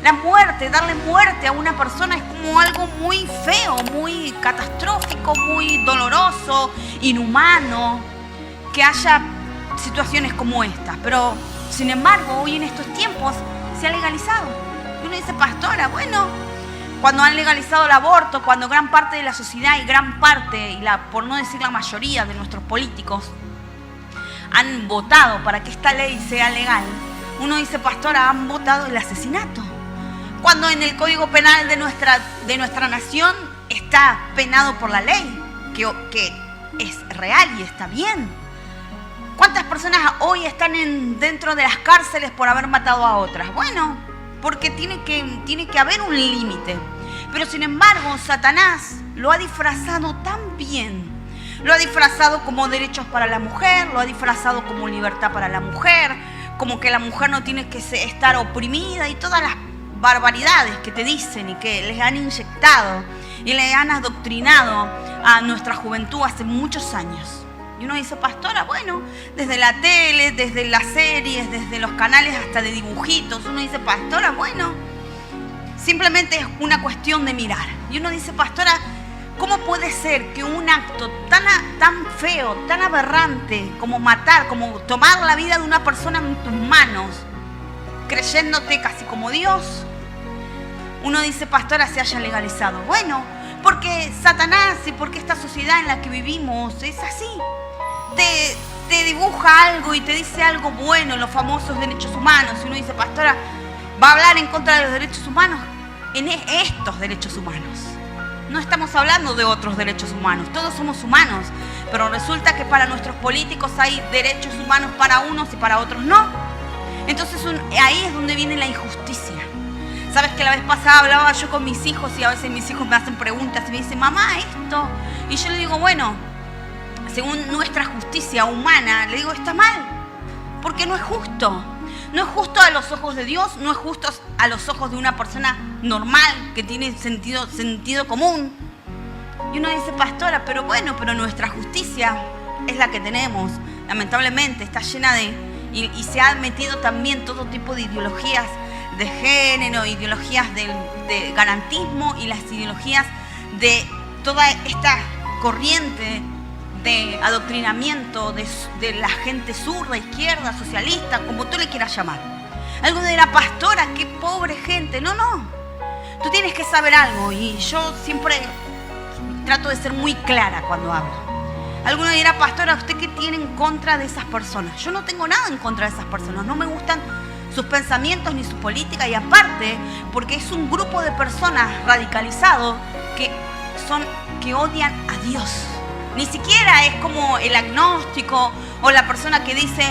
La muerte, darle muerte a una persona es como algo muy feo, muy catastrófico, muy doloroso, inhumano, que haya situaciones como estas. Pero, sin embargo, hoy en estos tiempos se ha legalizado. Y uno dice, pastora, bueno, cuando han legalizado el aborto, cuando gran parte de la sociedad y gran parte, por no decir la mayoría de nuestros políticos, han votado para que esta ley sea legal, uno dice, pastora, han votado el asesinato. Cuando en el Código Penal de nuestra nación está penado por la ley, que es real y está bien. ¿Cuántas personas hoy están dentro de las cárceles por haber matado a otras? Bueno, porque tiene que haber un límite. Pero sin embargo, Satanás lo ha disfrazado tan bien. Lo ha disfrazado como derechos para la mujer, lo ha disfrazado como libertad para la mujer, como que la mujer no tiene que estar oprimida y todas las barbaridades que te dicen y que les han inyectado y le han adoctrinado a nuestra juventud hace muchos años. Y uno dice, pastora, bueno, desde la tele, desde las series, desde los canales hasta de dibujitos, uno dice, pastora, bueno, simplemente es una cuestión de mirar. Y uno dice, pastora, ¿cómo puede ser que un acto tan feo, tan aberrante como matar, como tomar la vida de una persona en tus manos, creyéndote casi como Dios, uno dice, pastora, se haya legalizado? Bueno, porque Satanás y porque esta sociedad en la que vivimos es así. Te dibuja algo y te dice algo bueno, los famosos derechos humanos. Y uno dice, pastora, ¿va a hablar en contra de los derechos humanos? En estos derechos humanos. No estamos hablando de otros derechos humanos. Todos somos humanos. Pero resulta que para nuestros políticos hay derechos humanos para unos y para otros no. Entonces ahí es donde viene la injusticia. Sabes que la vez pasada hablaba yo con mis hijos y a veces mis hijos me hacen preguntas y me dicen, mamá, esto. Y yo le digo, bueno, según nuestra justicia humana, le digo, está mal. Porque no es justo. No es justo a los ojos de Dios, no es justo a los ojos de una persona normal que tiene sentido común. Y uno dice, pastora, pero bueno, pero nuestra justicia es la que tenemos. Lamentablemente está llena y se ha metido también todo tipo de ideologías de género, ideologías de garantismo y las ideologías de toda esta corriente de adoctrinamiento de la gente zurda, izquierda, socialista, como tú le quieras llamar. Algo de la pastora, qué pobre gente. No. Tú tienes que saber algo y yo siempre trato de ser muy clara cuando hablo. Alguno dirá, pastora, ¿usted qué tiene en contra de esas personas? Yo no tengo nada en contra de esas personas. No me gustan sus pensamientos ni su política y aparte porque es un grupo de personas radicalizados que odian a Dios. Ni siquiera es como el agnóstico o la persona que dice,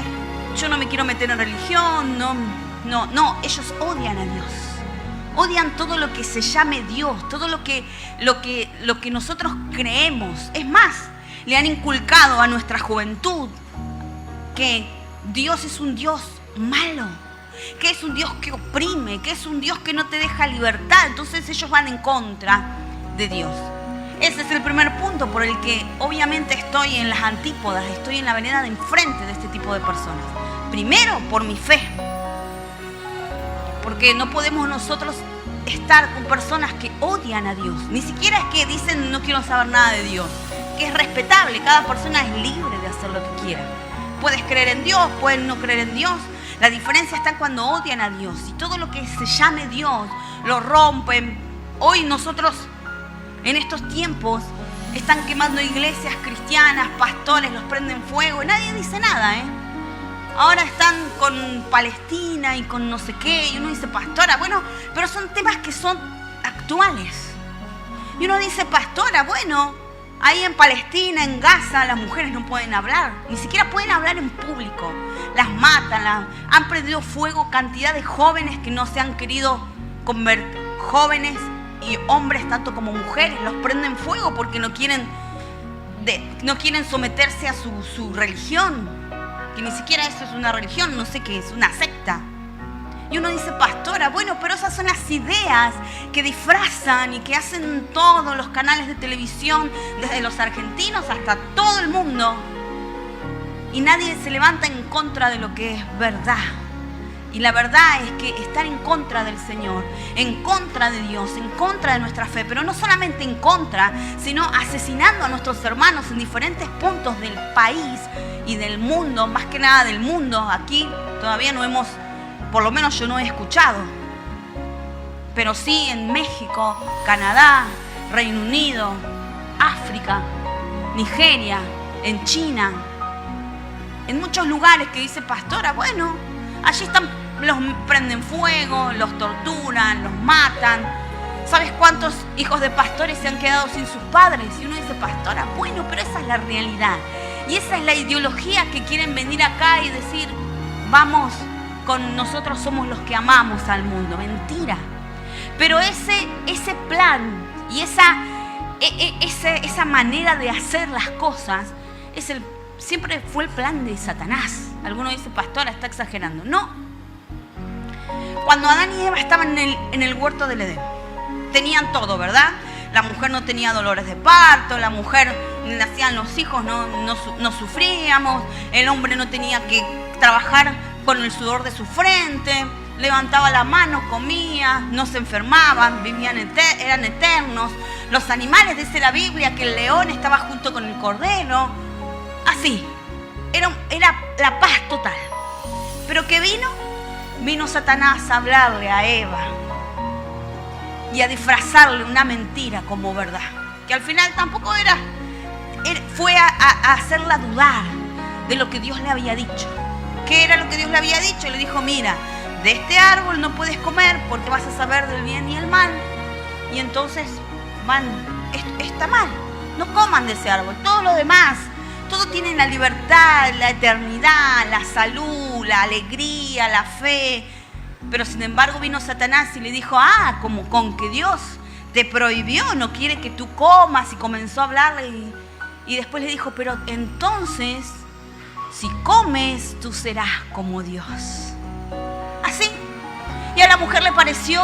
yo no me quiero meter en religión, no, ellos odian a Dios. Odian todo lo que se llame Dios, todo lo que nosotros creemos. Es más, le han inculcado a nuestra juventud que Dios es un Dios malo, que es un Dios que oprime, que es un Dios que no te deja libertad. Entonces ellos van en contra de Dios. Ese es el primer punto por el que obviamente estoy en las antípodas, estoy en la vereda de enfrente de este tipo de personas. Primero, por mi fe. Porque no podemos nosotros estar con personas que odian a Dios. Ni siquiera es que dicen no quiero saber nada de Dios, que es respetable, cada persona es libre de hacer lo que quiera. Puedes creer en Dios, puedes no creer en Dios. La diferencia está cuando odian a Dios y todo lo que se llame Dios lo rompen. Hoy nosotros en estos tiempos están quemando iglesias cristianas, pastores los prenden fuego y nadie dice nada, Ahora están con Palestina y con no sé qué y uno dice, pastora, bueno, pero son temas que son actuales. Y uno dice, pastora, bueno, ahí en Palestina, en Gaza, las mujeres no pueden hablar, ni siquiera pueden hablar en público. Las matan, han prendido fuego cantidad de jóvenes que no se han querido convertir, jóvenes y hombres tanto como mujeres, los prenden fuego porque no quieren someterse a su religión, que ni siquiera eso es una religión, no sé qué es, una secta. Y uno dice, pastora, bueno, pero esas son las ideas que disfrazan y que hacen todos los canales de televisión, desde los argentinos hasta todo el mundo. Y nadie se levanta en contra de lo que es verdad. Y la verdad es que estar en contra del Señor, en contra de Dios, en contra de nuestra fe, pero no solamente en contra, sino asesinando a nuestros hermanos en diferentes puntos del país y del mundo, más que nada del mundo. Aquí todavía no hemos, por lo menos yo no he escuchado, pero sí en México, Canadá, Reino Unido, África, Nigeria, en China, en muchos lugares que dice pastora, bueno, allí están, los prenden fuego, los torturan, los matan. ¿Sabes cuántos hijos de pastores se han quedado sin sus padres? Y uno dice, pastora, bueno, pero esa es la realidad. Y esa es la ideología que quieren venir acá y decir, vamos, con nosotros somos los que amamos al mundo. Mentira. Pero ese plan y esa manera de hacer las cosas siempre fue el plan de Satanás. Alguno dice, pastora, está exagerando. No. Cuando Adán y Eva estaban en el huerto del Edén, tenían todo, ¿verdad? La mujer no tenía dolores de parto, la mujer, nacían los hijos, no sufríamos, el hombre no tenía que trabajar con el sudor de su frente, levantaba la mano, comía, no se enfermaban, vivían eran eternos. Los animales, dice la Biblia, que el león estaba junto con el cordero. Así, era la paz total. Pero ¿qué vino Satanás a hablarle a Eva y a disfrazarle una mentira como verdad, que al final tampoco fue a hacerla dudar de lo que Dios le había dicho. ¿Qué era lo que Dios le había dicho? Le dijo, mira, de este árbol no puedes comer porque vas a saber del bien y el mal. Y entonces, está mal, no coman de ese árbol. Todo lo demás, todo tiene la libertad, la eternidad, la salud, la alegría, la fe. Pero sin embargo vino Satanás y le dijo, como con que Dios te prohibió, no quiere que tú comas. Y comenzó a hablarle y después le dijo, pero entonces, si comes, tú serás como Dios. Así. Y a la mujer le pareció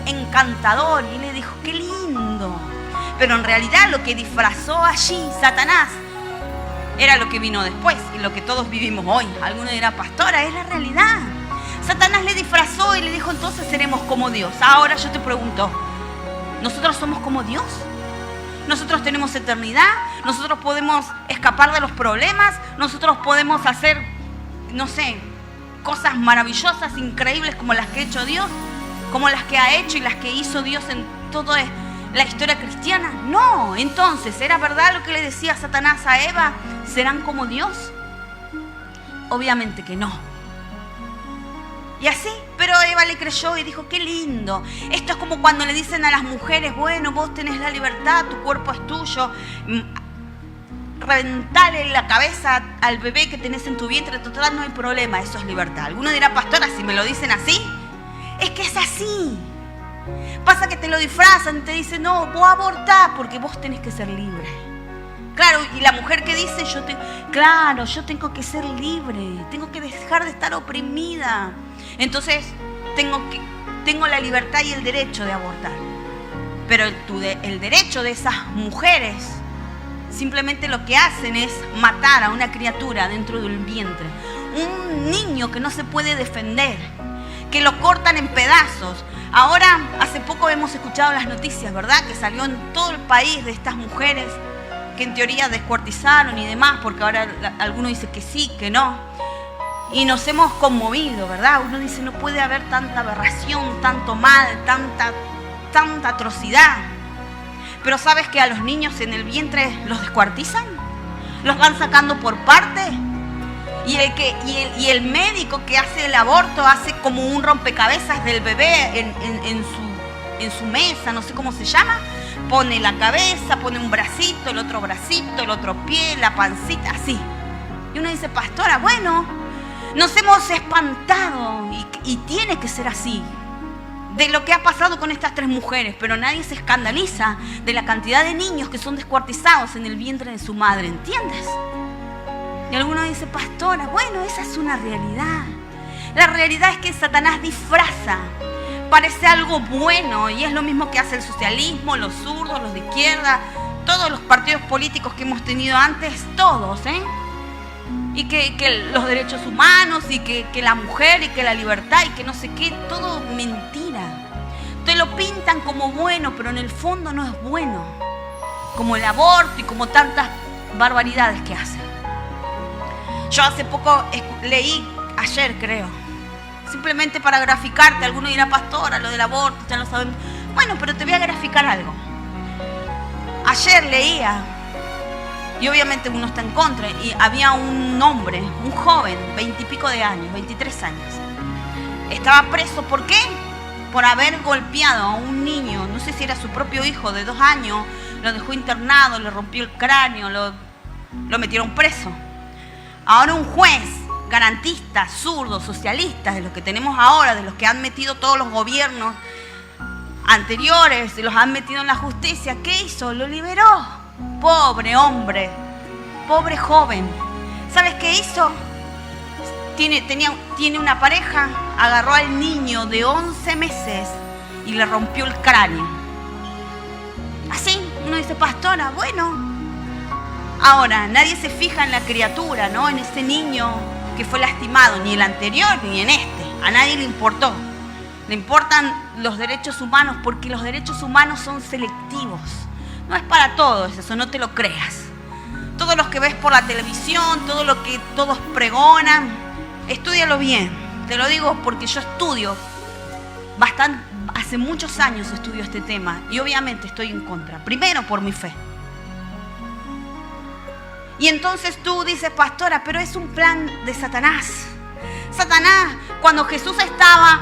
encantador y le dijo, qué lindo. Pero en realidad lo que disfrazó allí Satanás era lo que vino después y lo que todos vivimos hoy. Alguno dirá, pastora, es la realidad. Satanás le disfrazó y le dijo, entonces seremos como Dios. Ahora yo te pregunto, ¿nosotros somos como Dios? ¿Nosotros tenemos eternidad? ¿Nosotros podemos escapar de los problemas? ¿Nosotros podemos hacer, no sé, cosas maravillosas, increíbles como las que ha hecho Dios? ¿Como las que ha hecho y las que hizo Dios en toda la historia cristiana? No. Entonces, ¿era verdad lo que le decía Satanás a Eva? ¿Serán como Dios? Obviamente que no. Y así, pero Eva le creyó y dijo, qué lindo. Esto es como cuando le dicen a las mujeres, bueno, vos tenés la libertad, tu cuerpo es tuyo. Reventale la cabeza al bebé que tenés en tu vientre, total, no hay problema, eso es libertad. Alguno dirá, pastora, si me lo dicen así, es que es así. Pasa que te lo disfrazan, te dicen, no, vos abortás porque vos tenés que ser libre. Claro, y la mujer que dice, yo tengo que ser libre, tengo que dejar de estar oprimida. Entonces, tengo la libertad y el derecho de abortar. Pero el derecho de esas mujeres simplemente lo que hacen es matar a una criatura dentro del vientre. Un niño que no se puede defender, que lo cortan en pedazos. Ahora, hace poco hemos escuchado las noticias, ¿verdad? Que salió en todo el país de estas mujeres que en teoría descuartizaron y demás, porque ahora alguno dice que sí, que no. Y nos hemos conmovido, ¿verdad? Uno dice, no puede haber tanta aberración, tanto mal, tanta atrocidad. Pero ¿sabes que a los niños en el vientre los descuartizan? Los van sacando por partes. Y el médico que hace el aborto hace como un rompecabezas del bebé en su mesa, no sé cómo se llama. Pone la cabeza, pone un bracito, el otro pie, la pancita, así. Y uno dice, pastora, bueno, nos hemos espantado y tiene que ser así de lo que ha pasado con estas 3 mujeres, pero nadie se escandaliza de la cantidad de niños que son descuartizados en el vientre de su madre, ¿entiendes? Y alguno dice, pastora, bueno, esa es una realidad. La realidad es que Satanás disfraza, parece algo bueno, y es lo mismo que hace el socialismo, los zurdos, los de izquierda, todos los partidos políticos que hemos tenido antes, todos, y que los derechos humanos y que la mujer y que la libertad y que no sé qué, todo mentira. Te lo pintan como bueno, pero en el fondo no es bueno. Como el aborto y como tantas barbaridades que hacen. Yo hace poco leí, ayer creo, simplemente para graficarte, alguno dirá, pastora, lo del aborto, ya lo sabemos. Bueno, pero te voy a graficar algo. Ayer leía, y obviamente uno está en contra, y había un hombre, un joven, 20 y pico de años, 23 años. Estaba preso, ¿por qué? Por haber golpeado a un niño, no sé si era su propio hijo de 2 años, lo dejó internado, le rompió el cráneo, lo metieron preso. Ahora un juez garantista, zurdo, socialista, de los que tenemos ahora, de los que han metido todos los gobiernos anteriores, los han metido en la justicia, ¿qué hizo? Lo liberó. Pobre hombre, pobre joven. ¿Sabes qué hizo? Tiene una pareja, agarró al niño de 11 meses y le rompió el cráneo. Así, uno dice, pastora, bueno. Ahora, nadie se fija en la criatura, ¿no? En ese niño que fue lastimado, ni el anterior ni en este. A nadie le importó. Le importan los derechos humanos porque los derechos humanos son selectivos. No es para todos eso, no te lo creas. Todos los que ves por la televisión, todo lo que todos pregonan, estúdialo bien. Te lo digo porque yo estudio bastante, hace muchos años estudio este tema y obviamente estoy en contra. Primero por mi fe. Y entonces tú dices, pastora, pero es un plan de Satanás. Satanás, cuando Jesús estaba,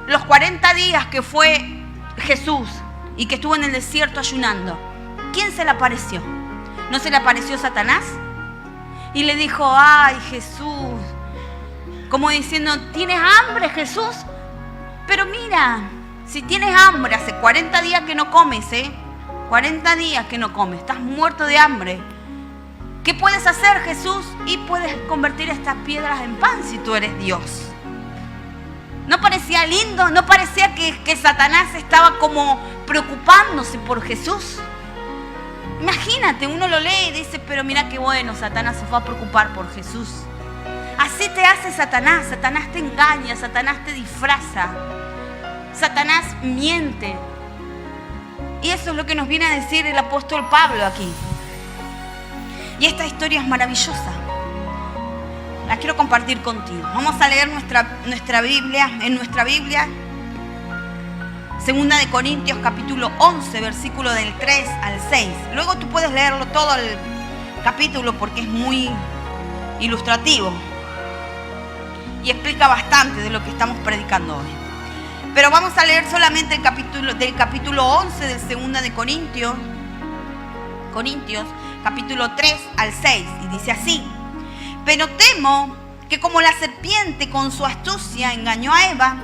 los 40 días que fue Jesús y que estuvo en el desierto ayunando, ¿quién se le apareció? ¿No se le apareció Satanás? Y le dijo, ay Jesús, como diciendo, ¿tienes hambre Jesús? Pero mira, si tienes hambre, hace 40 días que no comes, 40 días que no comes, estás muerto de hambre. ¿Qué puedes hacer, Jesús? Y puedes convertir estas piedras en pan si tú eres Dios. ¿No parecía lindo? ¿No parecía que Satanás estaba como preocupándose por Jesús? Imagínate, uno lo lee y dice, pero mira qué bueno, Satanás se fue a preocupar por Jesús. Así te hace Satanás. Satanás te engaña, Satanás te disfraza. Satanás miente. Y eso es lo que nos viene a decir el apóstol Pablo aquí. Y esta historia es maravillosa. La quiero compartir contigo. Vamos a leer nuestra Biblia, en nuestra Biblia, 2 Corintios capítulo 11, versículo del 3 al 6. Luego tú puedes leerlo todo el capítulo porque es muy ilustrativo y explica bastante de lo que estamos predicando hoy. Pero vamos a leer solamente el capítulo 11 del 2 de Corintios, capítulo 3 al 6, y dice así: pero temo que como la serpiente con su astucia engañó a Eva,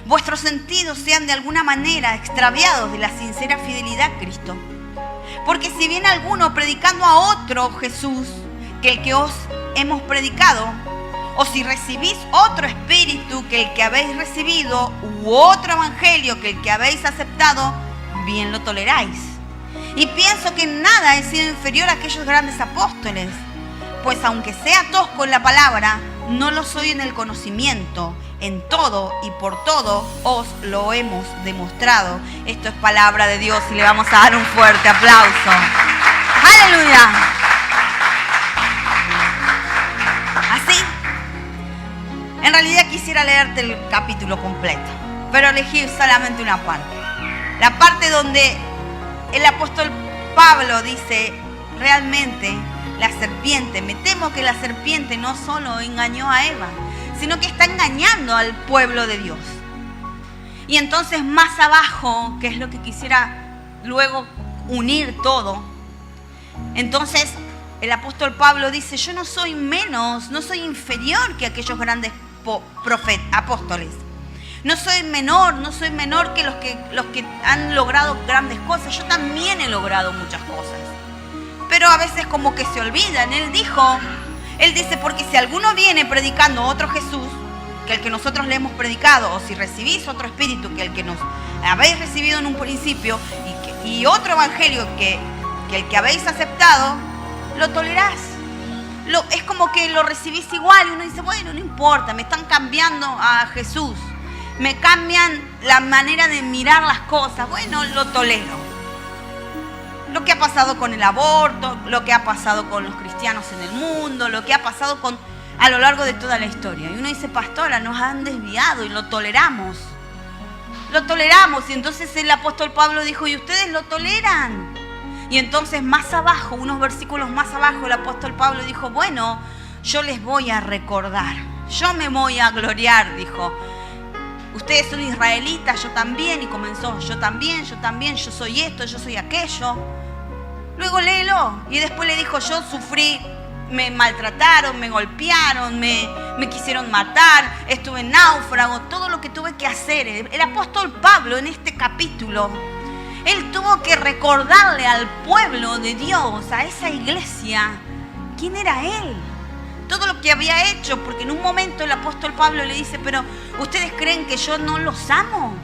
vuestros sentidos sean de alguna manera extraviados de la sincera fidelidad a Cristo. Porque si viene alguno predicando a otro Jesús que el que os hemos predicado, o si recibís otro espíritu que el que habéis recibido, u otro evangelio que el que habéis aceptado, bien lo toleráis. Y pienso que en nada he sido inferior a aquellos grandes apóstoles, pues aunque sea tosco en la palabra, no lo soy en el conocimiento. En todo y por todo os lo hemos demostrado. Esto es palabra de Dios y le vamos a dar un fuerte aplauso. ¡Aleluya! Así, en realidad quisiera leerte el capítulo completo, pero elegí solamente una parte. La parte donde el apóstol Pablo dice, realmente la serpiente, me temo que la serpiente no solo engañó a Eva, sino que está engañando al pueblo de Dios. Y entonces más abajo, que es lo que quisiera luego unir todo, entonces el apóstol Pablo dice, yo no soy menos, no soy inferior que aquellos grandes apóstoles. No soy menor que los que han logrado grandes cosas. Yo también he logrado muchas cosas. Pero a veces como que se olvidan. Él dice, porque si alguno viene predicando otro Jesús, que el que nosotros le hemos predicado, o si recibís otro espíritu que el que nos habéis recibido en un principio, y otro evangelio que el que habéis aceptado, lo tolerás. es como que lo recibís igual y uno dice, bueno, no importa, me están cambiando a Jesús, me cambian la manera de mirar las cosas, bueno, lo tolero. Lo que ha pasado con el aborto, lo que ha pasado con los cristianos en el mundo, lo que ha pasado a lo largo de toda la historia. Y uno dice, pastora, nos han desviado y lo toleramos. Lo toleramos. Y entonces el apóstol Pablo dijo, ¿y ustedes lo toleran? Y entonces más abajo, unos versículos más abajo, el apóstol Pablo dijo, bueno, yo les voy a recordar. Yo me voy a gloriar, dijo. Ustedes son israelitas, yo también. Y comenzó, yo también, yo soy esto, yo soy aquello. Luego léelo. Y después le dijo, yo sufrí, me maltrataron, me golpearon, me quisieron matar, estuve náufrago, todo lo que tuve que hacer. El apóstol Pablo en este capítulo, él tuvo que recordarle al pueblo de Dios, a esa iglesia, quién era él. Todo lo que había hecho, porque en un momento el apóstol Pablo le dice, pero ¿ustedes creen que yo no los amo?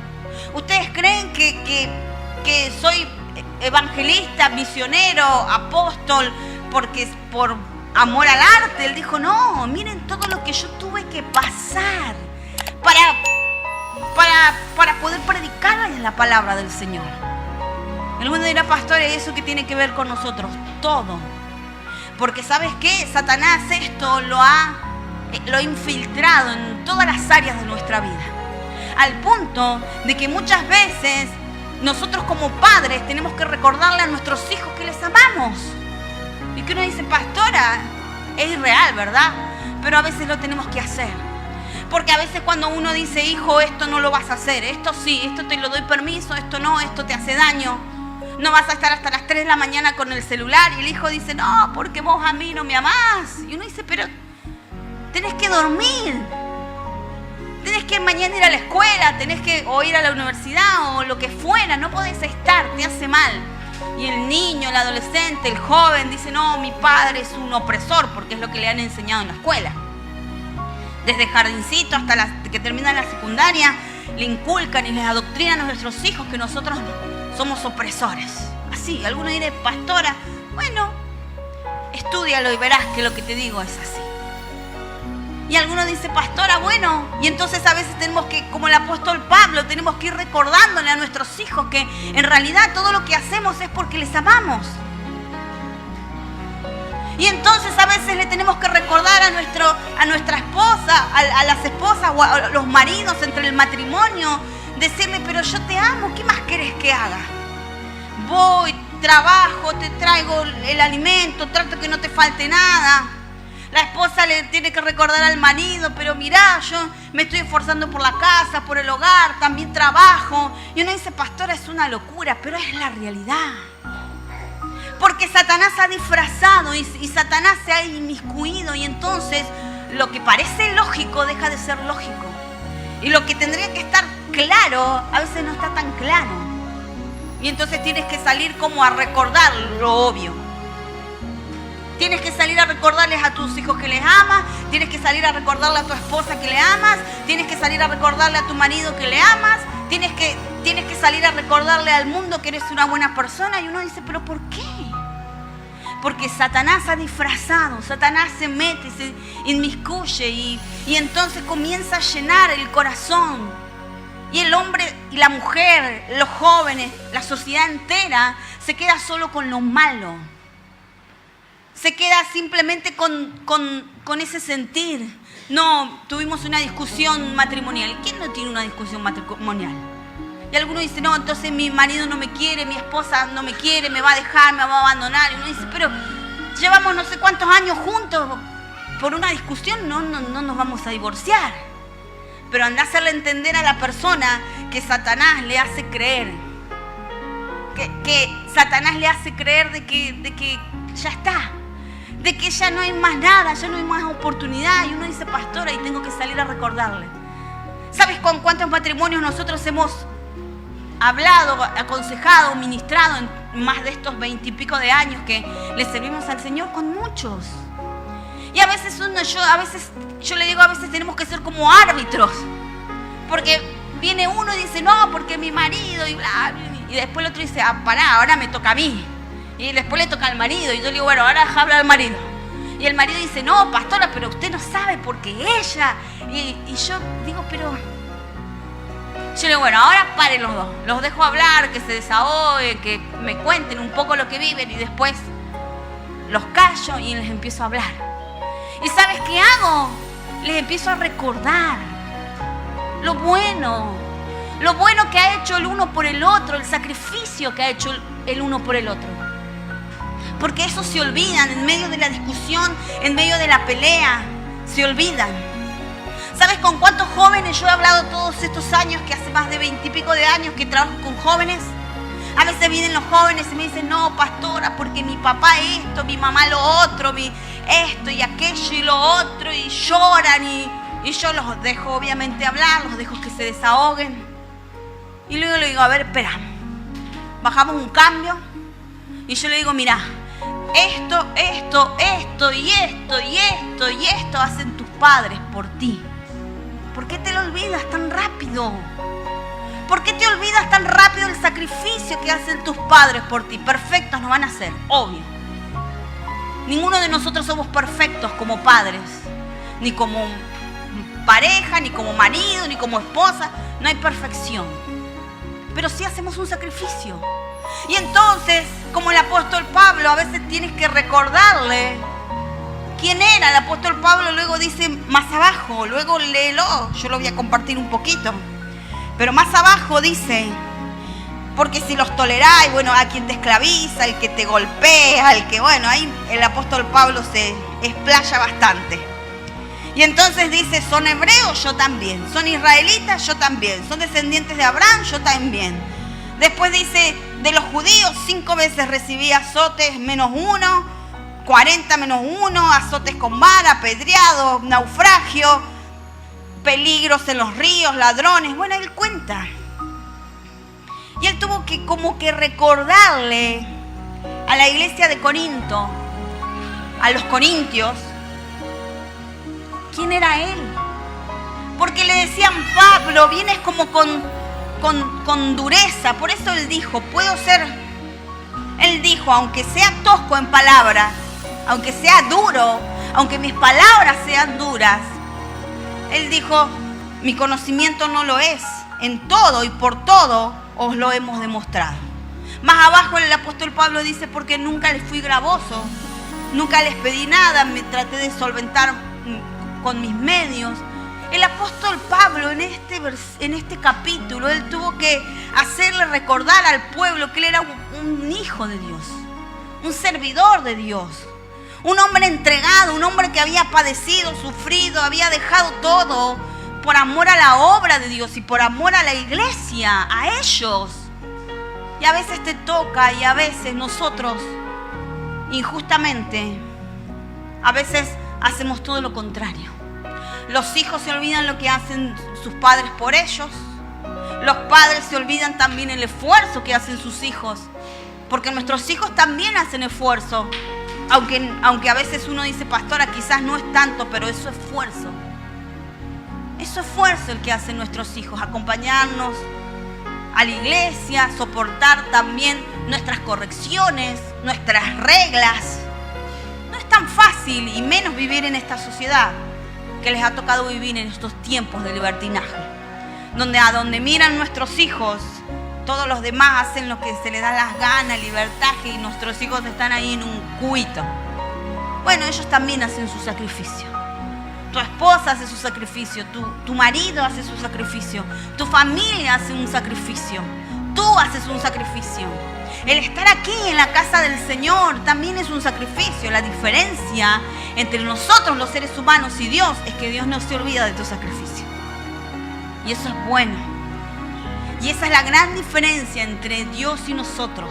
¿Ustedes creen que soy evangelista, misionero, apóstol, porque por amor al arte? Él dijo, no, miren todo lo que yo tuve que pasar para poder predicarles la palabra del Señor. El mundo dirá, pastor, ¿y eso qué tiene que ver con nosotros? Todo. Porque ¿sabes qué? Satanás esto lo ha infiltrado en todas las áreas de nuestra vida. Al punto de que muchas veces nosotros como padres tenemos que recordarle a nuestros hijos que les amamos. Y que uno dice, pastora, es irreal, ¿verdad? Pero a veces lo tenemos que hacer. Porque a veces cuando uno dice, hijo, esto no lo vas a hacer, esto sí, esto te lo doy permiso, esto no, esto te hace daño. No vas a estar hasta las 3 de la mañana con el celular. Y el hijo dice, no, porque vos a mí no me amás. Y uno dice, pero tenés que dormir. Tenés que mañana ir a la escuela, o ir a la universidad o lo que fuera. No podés estar, te hace mal. Y el niño, el adolescente, el joven dice, no, mi padre es un opresor, porque es lo que le han enseñado en la escuela. Desde jardincito hasta que terminan la secundaria, le inculcan y les adoctrinan a nuestros hijos que nosotros somos opresores. Así, algunos dirán, pastora, bueno, estúdialo y verás que lo que te digo es así. Y algunos dicen, pastora, bueno, y entonces a veces tenemos que, como el apóstol Pablo, tenemos que ir recordándole a nuestros hijos que en realidad todo lo que hacemos es porque les amamos. Y entonces a veces le tenemos que recordar a nuestra esposa, a las esposas o a los maridos entre el matrimonio, decirle, pero yo te amo, ¿qué más querés que haga? Voy, trabajo, te traigo el alimento, trato que no te falte nada. La esposa le tiene que recordar al marido, pero mirá, yo me estoy esforzando por la casa, por el hogar, también trabajo. Y uno dice, pastora, es una locura, pero es la realidad. Porque Satanás ha disfrazado y Satanás se ha inmiscuido, y entonces lo que parece lógico deja de ser lógico. Y lo que tendría que estar claro, a veces no está tan claro. Y entonces tienes que salir como a recordar lo obvio. Tienes que salir a recordarles a tus hijos que les amas, tienes que salir a recordarle a tu esposa que le amas, tienes que salir a recordarle a tu marido que le amas, tienes que salir a recordarle al mundo que eres una buena persona. Y uno dice, ¿pero por qué? Porque Satanás ha disfrazado, Satanás se mete, se inmiscuye y entonces comienza a llenar el corazón. Y el hombre y la mujer, los jóvenes, la sociedad entera se queda solo con lo malo. Se queda simplemente con ese sentir. No, tuvimos una discusión matrimonial. ¿Quién no tiene una discusión matrimonial? Y alguno dice, no, entonces mi marido no me quiere, mi esposa no me quiere, me va a dejar, me va a abandonar. Y uno dice, pero llevamos no sé cuántos años juntos, por una discusión no nos vamos a divorciar. Pero anda a hacerle entender a la persona que Satanás le hace creer. Que Satanás le hace creer de que ya está. De que ya no hay más nada, ya no hay más oportunidad. Y uno dice, pastora, y tengo que salir a recordarle. ¿Sabes con cuántos matrimonios nosotros hemos hablado, aconsejado, ministrado en más de estos 20 y pico de años que le servimos al Señor? Con muchos. Y a veces yo le digo, a veces tenemos que ser como árbitros. Porque viene uno y dice, no, porque mi marido y bla, bla. Y después el otro dice, pará, ahora me toca a mí. Y después le toca al marido. Y yo le digo, bueno, ahora habla al marido. Y el marido dice, no, pastora, pero usted no sabe porque ella. Y yo digo, pero... Yo le digo, bueno, ahora paren los dos. Los dejo hablar, que se desahoguen, que me cuenten un poco lo que viven y después los callo y les empiezo a hablar. ¿Y sabes qué hago? Les empiezo a recordar lo bueno que ha hecho el uno por el otro, el sacrificio que ha hecho el uno por el otro. Porque eso se olvidan en medio de la discusión, en medio de la pelea, se olvidan. ¿Sabes con cuántos jóvenes yo he hablado todos estos años, que hace más de 20 y pico de años que trabajo con jóvenes? A veces vienen los jóvenes y me dicen, no, pastora, porque mi papá esto, mi mamá lo otro, esto y aquello y lo otro, y lloran y yo los dejo obviamente hablar, los dejo que se desahoguen. Y luego le digo, a ver, espera, bajamos un cambio y yo le digo, mira, esto y esto hacen tus padres por ti. ¿Por qué te lo olvidas tan rápido? ¿Por qué te olvidas tan rápido el sacrificio que hacen tus padres por ti? Perfectos no van a ser, obvio. Ninguno de nosotros somos perfectos como padres, ni como pareja, ni como marido, ni como esposa. No hay perfección. Pero sí hacemos un sacrificio. Y entonces, como el apóstol Pablo, a veces tienes que recordarle quién era el apóstol Pablo. Luego dice más abajo, luego léelo, yo lo voy a compartir un poquito. Pero más abajo dice, porque si los toleráis, bueno, a quien te esclaviza, al que te golpea, al que, bueno, ahí el apóstol Pablo se explaya bastante. Y entonces dice, son hebreos, yo también. Son israelitas, yo también. Son descendientes de Abraham, yo también. Después dice, de los judíos 5 veces recibí azotes menos 1, 40 menos 1, azotes con vara, apedreados, naufragio, peligros en los ríos, ladrones. Bueno, él cuenta. Y él tuvo que como que recordarle a la iglesia de Corinto, a los corintios, quién era él. Porque le decían, Pablo, vienes como con dureza. Por eso él dijo, él dijo, aunque sea tosco en palabras, aunque sea duro, aunque mis palabras sean duras, él dijo, mi conocimiento no lo es. En todo y por todo os lo hemos demostrado. Más abajo el apóstol Pablo dice, porque nunca les fui gravoso, nunca les pedí nada, me traté de solventar con mis medios. El apóstol Pablo en este capítulo, él tuvo que hacerle recordar al pueblo que él era un hijo de Dios, un servidor de Dios, un hombre entregado, un hombre que había padecido, sufrido, había dejado todo por amor a la obra de Dios y por amor a la iglesia, a ellos. Y a veces te toca y a veces nosotros, injustamente, a veces hacemos todo lo contrario. Los hijos se olvidan lo que hacen sus padres por ellos. Los padres se olvidan también el esfuerzo que hacen sus hijos. Porque nuestros hijos también hacen esfuerzo. Aunque a veces uno dice, pastora, quizás no es tanto, pero eso es esfuerzo. Es esfuerzo el que hacen nuestros hijos. Acompañarnos a la iglesia, soportar también nuestras correcciones, nuestras reglas. No es tan fácil, y menos vivir en esta sociedad que les ha tocado vivir en estos tiempos de libertinaje, donde a donde miran nuestros hijos, todos los demás hacen lo que se les da las ganas, libertaje, y nuestros hijos están ahí en un cuito. Bueno, ellos también hacen su sacrificio. Tu esposa hace su sacrificio, tu marido hace su sacrificio, tu familia hace un sacrificio, tú haces un sacrificio. El estar aquí en la casa del Señor también es un sacrificio. La diferencia entre nosotros los seres humanos y Dios es que Dios no se olvida de tu sacrificio. Y eso es bueno. Y esa es la gran diferencia entre Dios y nosotros.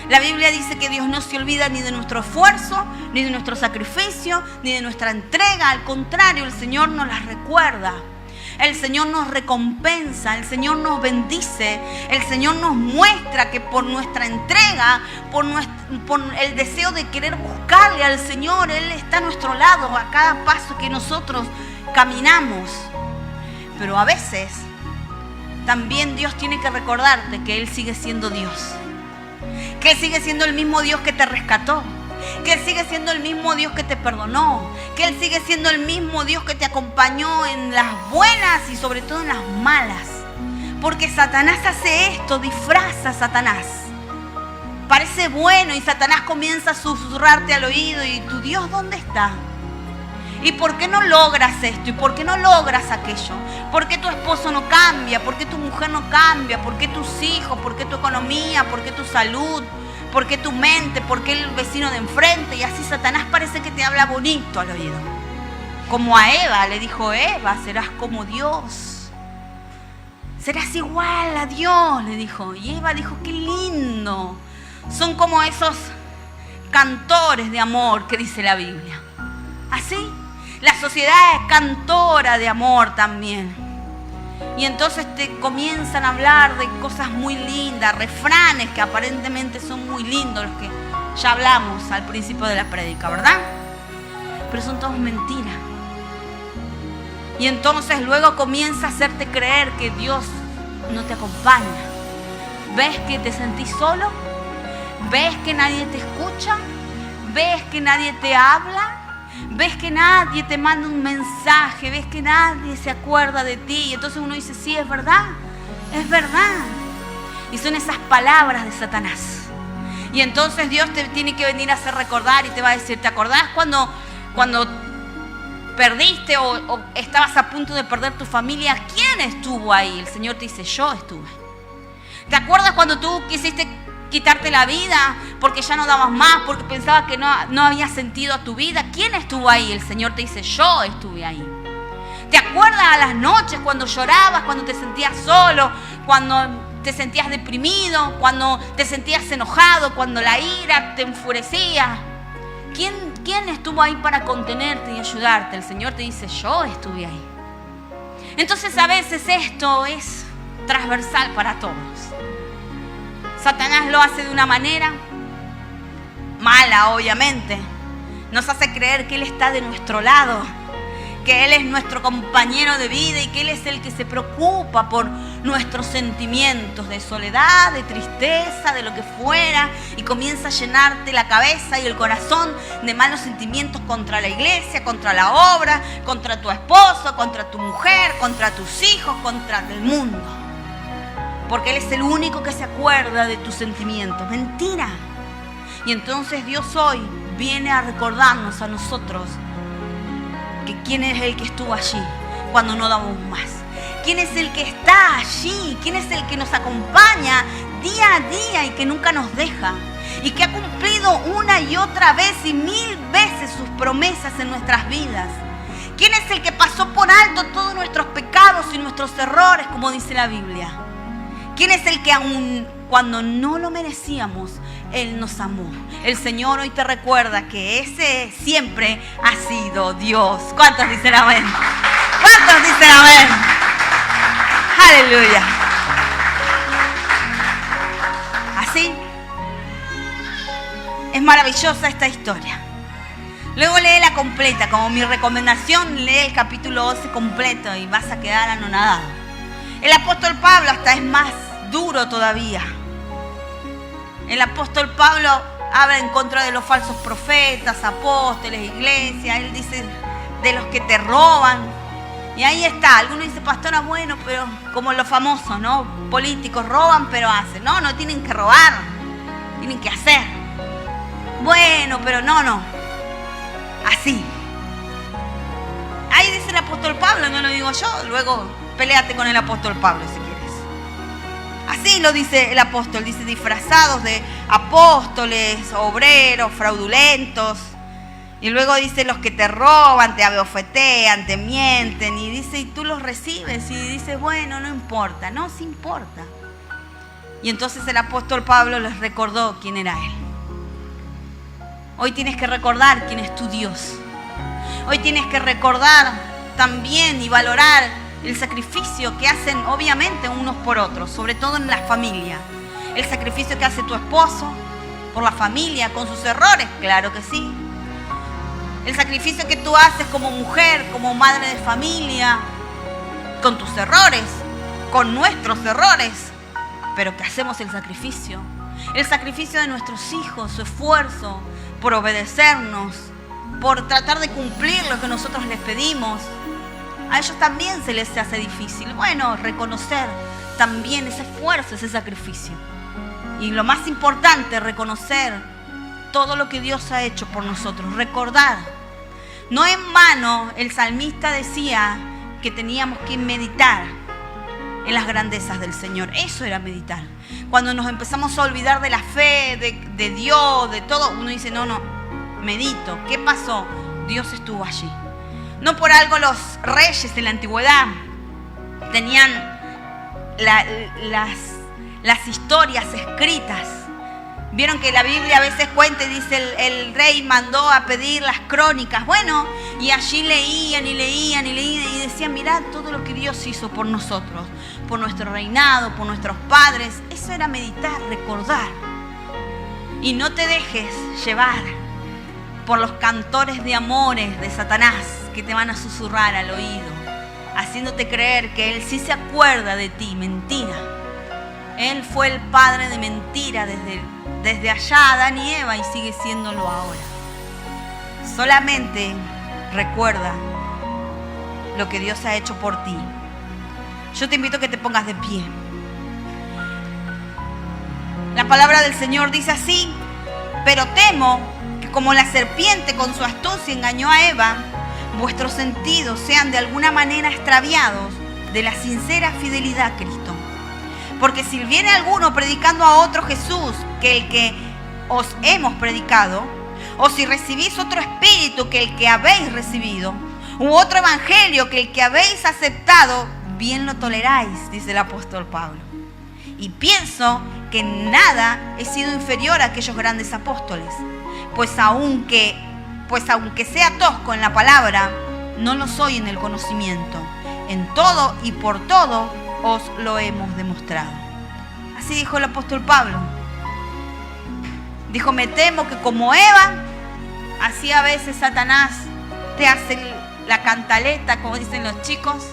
La Biblia dice que Dios no se olvida ni de nuestro esfuerzo, ni de nuestro sacrificio, ni de nuestra entrega. Al contrario, el Señor nos las recuerda. El Señor nos recompensa, el Señor nos bendice, el Señor nos muestra que por nuestra entrega, por el deseo de querer buscarle al Señor, Él está a nuestro lado a cada paso que nosotros caminamos. Pero a veces también Dios tiene que recordarte que Él sigue siendo Dios, que Él sigue siendo el mismo Dios que te rescató, que Él sigue siendo el mismo Dios que te perdonó, que Él sigue siendo el mismo Dios que te acompañó en las buenas y sobre todo en las malas. Porque Satanás hace esto, disfraza a Satanás. Parece bueno y Satanás comienza a susurrarte al oído y tu Dios, ¿dónde está? ¿Y por qué no logras esto? ¿Y por qué no logras aquello? ¿Por qué tu esposo no cambia? ¿Por qué tu mujer no cambia? ¿Por qué tus hijos? ¿Por qué tu economía? ¿Por qué tu salud? ¿Por qué tu mente? ¿Por qué el vecino de enfrente? Y así Satanás parece que te habla bonito al oído. Como a Eva, le dijo Eva, serás como Dios. Serás igual a Dios, le dijo. Y Eva dijo, qué lindo. Son como esos cantores de amor que dice la Biblia. ¿Así? La sociedad es cantora de amor también. Y entonces te comienzan a hablar de cosas muy lindas, refranes que aparentemente son muy lindos, los que ya hablamos al principio de la prédica, ¿verdad? Pero son todos mentiras. Y entonces luego comienza a hacerte creer que Dios no te acompaña. ¿Ves que te sentís solo? ¿Ves que nadie te escucha? ¿Ves que nadie te habla? ¿Ves que nadie te manda un mensaje? ¿Ves que nadie se acuerda de ti? Y entonces uno dice, sí, es verdad, es verdad. Y son esas palabras de Satanás. Y entonces Dios te tiene que venir a hacer recordar y te va a decir, ¿te acordás cuando perdiste o estabas a punto de perder tu familia? ¿Quién estuvo ahí? El Señor te dice, yo estuve. ¿Te acuerdas cuando tú quisiste quitarte la vida porque ya no dabas más, porque pensabas que no había sentido a tu vida? ¿Quién estuvo ahí? El Señor te dice, yo estuve ahí. ¿Te acuerdas a las noches cuando llorabas, cuando te sentías solo, cuando te sentías deprimido, cuando te sentías enojado, cuando la ira te enfurecía? ¿Quién estuvo ahí para contenerte y ayudarte? El Señor te dice, yo estuve ahí. Entonces a veces esto es transversal para todos. Satanás lo hace de una manera mala, obviamente. Nos hace creer que Él está de nuestro lado, que Él es nuestro compañero de vida y que Él es el que se preocupa por nuestros sentimientos de soledad, de tristeza, de lo que fuera, y comienza a llenarte la cabeza y el corazón de malos sentimientos contra la iglesia, contra la obra, contra tu esposo, contra tu mujer, contra tus hijos, contra el mundo. Porque Él es el único que se acuerda de tus sentimientos. Mentira. Y entonces Dios hoy viene a recordarnos a nosotros que quién es el que estuvo allí cuando no damos más. Quién es el que está allí. Quién es el que nos acompaña día a día y que nunca nos deja. Y que ha cumplido una y otra vez y 1000 veces sus promesas en nuestras vidas. Quién es el que pasó por alto todos nuestros pecados y nuestros errores, como dice la Biblia. ¿Quién es el que aún cuando no lo merecíamos, Él nos amó? El Señor hoy te recuerda que ese siempre ha sido Dios. ¿Cuántos dicen amén? ¿Cuántos dicen amén? Aleluya. Así es maravillosa esta historia. Luego léela completa. Como mi recomendación, lee el capítulo 12 completo y vas a quedar anonadado. El apóstol Pablo hasta es más duro todavía. El apóstol Pablo habla en contra de los falsos profetas, apóstoles, iglesias. Él dice de los que te roban. Y ahí está. Algunos dicen, pastora, bueno, pero como los famosos, ¿no? Políticos roban, pero hacen. No tienen que robar. Tienen que hacer. Bueno, pero no. Así. Ahí dice el apóstol Pablo, no lo digo yo. Luego peléate con el apóstol Pablo si quieres. Así lo dice el apóstol, dice disfrazados de apóstoles, obreros, fraudulentos. Y luego dice los que te roban, te abofetean, te mienten. Y dice, y tú los recibes y dices, bueno, no importa. No, sí importa. Y entonces el apóstol Pablo les recordó quién era Él. Hoy tienes que recordar quién es tu Dios. Hoy tienes que recordar también y valorar el sacrificio que hacen obviamente unos por otros, sobre todo en la familia. El sacrificio que hace tu esposo por la familia, con sus errores, claro que sí. El sacrificio que tú haces como mujer, como madre de familia, con tus errores, con nuestros errores, pero que hacemos el sacrificio de nuestros hijos, su esfuerzo por obedecernos, por tratar de cumplir lo que nosotros les pedimos. A ellos también se les hace difícil. Bueno, reconocer también ese esfuerzo, ese sacrificio. Y lo más importante, reconocer todo lo que Dios ha hecho por nosotros. Recordar. No en vano el salmista decía que teníamos que meditar en las grandezas del Señor. Eso era meditar. Cuando nos empezamos a olvidar de la fe, de Dios, de todo, uno dice, no, medito. ¿Qué pasó? Dios estuvo allí. No por algo los reyes de la antigüedad tenían las historias escritas. Vieron que la Biblia a veces cuenta y dice el rey mandó a pedir las crónicas. Bueno, y allí leían y decían, mirad todo lo que Dios hizo por nosotros, por nuestro reinado, por nuestros padres. Eso era meditar, recordar. Y no te dejes llevar por los cantores de amores de Satanás que te van a susurrar al oído, haciéndote creer que Él sí se acuerda de ti. Mentira. Él fue el padre de mentira desde allá, Adán y Eva, y sigue siéndolo ahora. Solamente recuerda lo que Dios ha hecho por ti. Yo te invito a que te pongas de pie. La palabra del Señor dice así: pero temo que como la serpiente con su astucia engañó a Eva, vuestros sentidos sean de alguna manera extraviados de la sincera fidelidad a Cristo. Porque si viene alguno predicando a otro Jesús que el que os hemos predicado, o si recibís otro espíritu que el que habéis recibido, u otro evangelio que el que habéis aceptado, bien lo toleráis, dice el apóstol Pablo. Y pienso que en nada he sido inferior a aquellos grandes apóstoles, pues aunque sea tosco en la palabra, no lo soy en el conocimiento. En todo y por todo os lo hemos demostrado. Así dijo el apóstol Pablo. Dijo, me temo que como Eva, así a veces Satanás te hace la cantaleta, como dicen los chicos,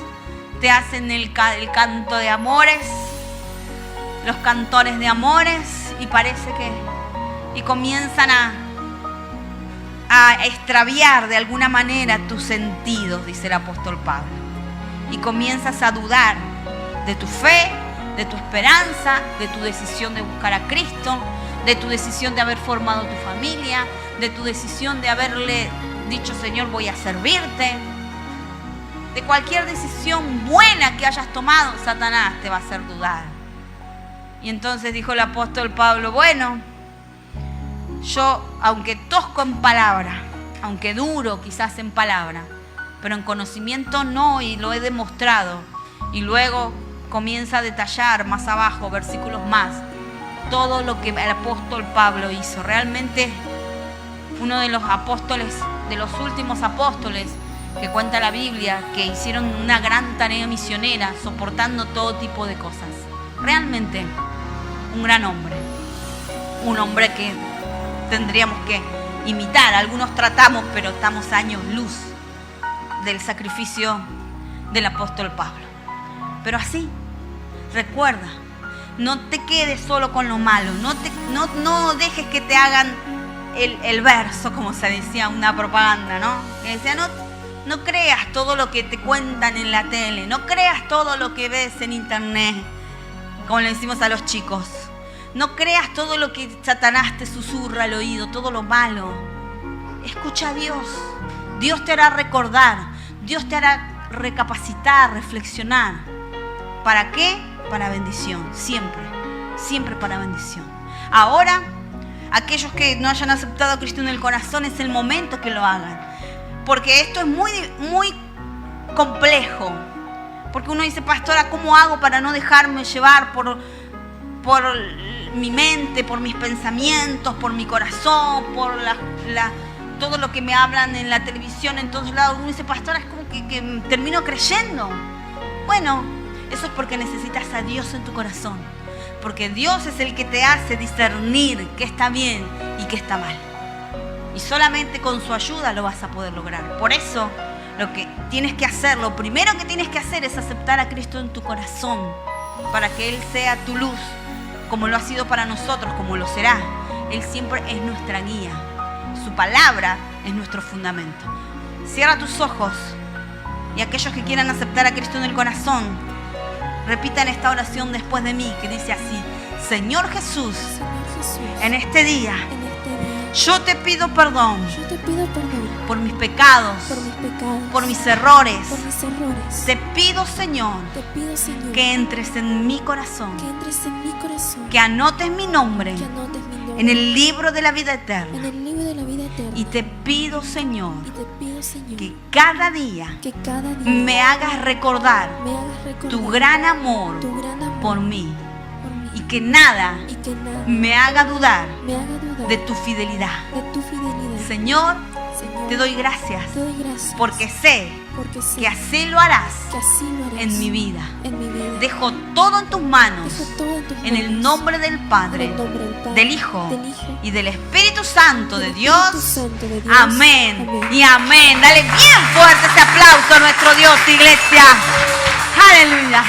te hacen el canto de amores, los cantores de amores, y parece que comienzan a extraviar de alguna manera tus sentidos, dice el apóstol Pablo, y comienzas a dudar de tu fe, de tu esperanza, de tu decisión de buscar a Cristo, de tu decisión de haber formado tu familia, de tu decisión de haberle dicho, Señor, voy a servirte. De cualquier decisión buena que hayas tomado, Satanás te va a hacer dudar. Y entonces dijo el apóstol Pablo, bueno, yo, aunque tosco en palabra, aunque duro quizás en palabra, pero en conocimiento no, y lo he demostrado. Y luego comienza a detallar más abajo, versículos más, todo lo que el apóstol Pablo hizo. Realmente uno de los apóstoles, de los últimos apóstoles que cuenta la Biblia, que hicieron una gran tarea misionera, soportando todo tipo de cosas. Realmente un gran hombre, un hombre que tendríamos que imitar. Algunos tratamos, pero estamos años luz del sacrificio del apóstol Pablo. Pero así, recuerda, no te quedes solo con lo malo, no dejes que te hagan el verso, como se decía, una propaganda, ¿no? Que decía, no creas todo lo que te cuentan en la tele, no creas todo lo que ves en internet, como le decimos a los chicos. No creas todo lo que Satanás te susurra al oído, todo lo malo. Escucha a Dios. Dios te hará recordar, Dios te hará recapacitar, reflexionar. ¿Para qué? Para bendición, siempre para bendición. Ahora, aquellos que no hayan aceptado a Cristo en el corazón, es el momento que lo hagan. Porque esto es muy complejo. Porque uno dice, pastora, ¿cómo hago para no dejarme llevar por mi mente, por mis pensamientos, por mi corazón, por todo lo que me hablan en la televisión, en todos lados? Uno dice, pastora, es como que termino creyendo. Bueno, eso es porque necesitas a Dios en tu corazón. Porque Dios es el que te hace discernir qué está bien y qué está mal. Y solamente con su ayuda lo vas a poder lograr. Por eso, lo que tienes que hacer, lo primero que tienes que hacer es aceptar a Cristo en tu corazón, para que Él sea tu luz, como lo ha sido para nosotros, como lo será. Él siempre es nuestra guía. Su palabra es nuestro fundamento. Cierra tus ojos y aquellos que quieran aceptar a Cristo en el corazón, repitan esta oración después de mí, que dice así: Señor Jesús, en este día yo te pido perdón por mis pecados, por mis errores. Te pido, Señor, que entres en mi corazón, que anotes mi nombre en el libro de la vida eterna. Y te pido, Señor, que cada día me hagas recordar tu gran amor por mí. Y que nada me haga dudar de tu fidelidad. Señor, te doy gracias porque sé que así lo harás en mi vida. Dejo todo en tus manos, en el nombre del Padre, del Hijo y del Espíritu Santo de Dios. Amén y amén. Dale bien fuerte ese aplauso a nuestro Dios, iglesia. Aleluya.